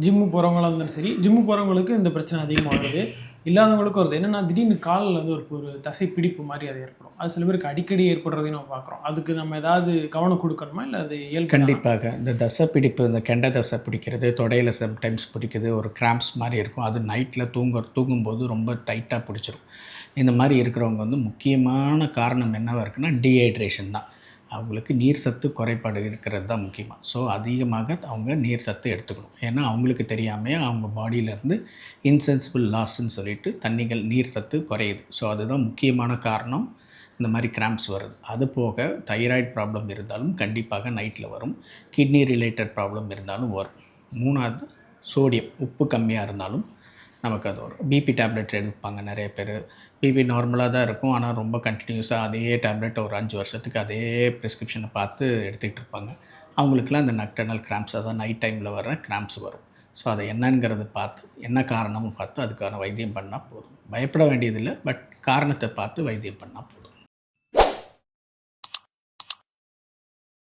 Gym போகிறவங்களா இருந்தாலும் சரி, gym போகிறவங்களுக்கு இந்த பிரச்சனை அதிகமாக வருது. இல்லாதவங்களுக்கும் வருது. என்னன்னா திடீர்னு கால்ல வந்து ஒரு தசை பிடிப்பு மாரி அது ஏற்படும். அது சில பேருக்கு அடிக்கடி ஏற்படுறதையும் நம்ம பார்க்குறோம். அதுக்கு நம்ம ஏதாவது கவனம் குடுக்கணுமா? இல்ல அது இயல்பு தானா? கண்டிப்பாக. இந்த தசை பிடிப்பு, இந்த கெண்ட தசை பிடிக்கிறது, தொடையில சம்டைம்ஸ் பிடிக்குது, ஒரு கிராம்ப்ஸ் மாரி இருக்கும். அது நைட்ல தூங்கும்போது ரொம்ப டைட்டா பிடிச்சிரும். இந்த மாரி இருக்கிறவங்க வந்து முக்கியமான காரணம் என்னவா இருக்குன்னா, டீஹைட்ரேஷன் தான். அவங்களுக்கு நீர் சத்து குறைபாடு இருக்கிறது தான் முக்கியமா. ஸோ, அதிகமாக அவங்க நீர் சத்து எடுத்துக்கணும். ஏன்னா, அவங்களுக்கு தெரியாமயே அவங்க பாடியிலேருந்து இன்சென்சிபிள் லாஸ்ன்னு சொல்லிட்டு நீர் சத்து குறையுது. ஸோ, அதுதான் முக்கியமான காரணம். இந்த மாரி கிராம்ப்ஸ் வருது. அது போக தைராய்டு ப்ராப்ளம் இருந்தாலும் கண்டிப்பாக நைட்ல வரும். கிட்னி ரிலேட்டட் ப்ராப்ளம் இருந்தாலும் வரும். 3வது சோடியம், உப்பு கம்மியா இருந்தாலும் நமக்கு அது வரும். பிபி டேப்லெட் எடுப்பாங்க நெறைய பேரு. பிபி நார்மலா தான் இருக்கும். ஆனா ரொம்ப கன்டினியூஸா அதே டேப்லெட் ஒரு 5 வருஷத்துக்கு அதே பிரிஸ்கிரிப்ஷன பார்த்து எடுத்துக்கிட்டு இருப்பாங்க. அவங்களுக்கெல்லாம் இந்த நக்டர்னல் கிராம்ப்ஸ், அதாவது நைட் டைம்ல வர்ற கிராம்ப்ஸ் வரும். ஸோ, அது என்னங்கிறத பார்த்து, என்ன காரணம்னு பார்த்து அதுக்கான வைத்தியம் பண்ணா போதும். பயப்பட வேண்டியதில்ல. பட் காரணத்த பார்த்து வைத்தியம் பண்ணா போதும்.